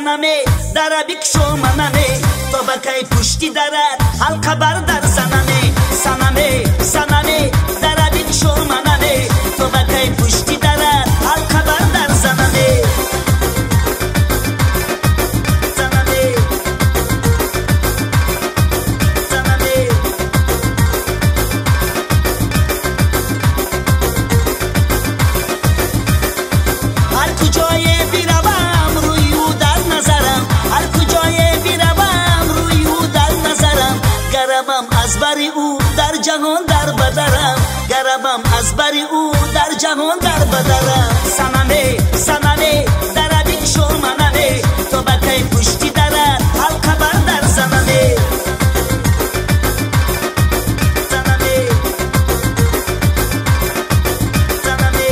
saname darabik shomaname tobakai pushti darat halqa bardar saname saname saname darabik shomaname tobakai pushti darat halqa bardar saname saname saname har kujoye biravam ruyu dar nazaram har kujoye biravam ruyu dar nazaram garamam az bari u dar jahon dar badaram garamam az bari u dar jahon dar badaram saname saname darabik shomaname tobakai pushti darat halqa bardar saname saname saname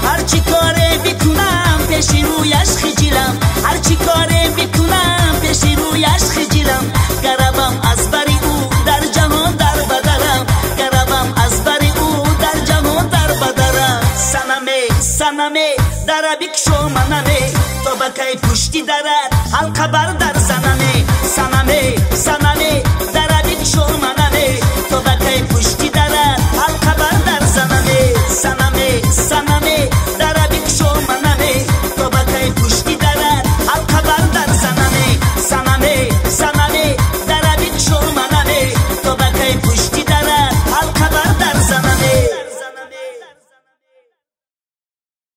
هرچی کاره میکنم پیشی رویش خجیلم هرچی کاره میکنم پیشی رویش خجیلم گربم از بری او در جهان در بدرم گربم از بری او در جهان در بدرم saname saname darabik shomaname tobakai pushti darat halqa bardar saname saname saname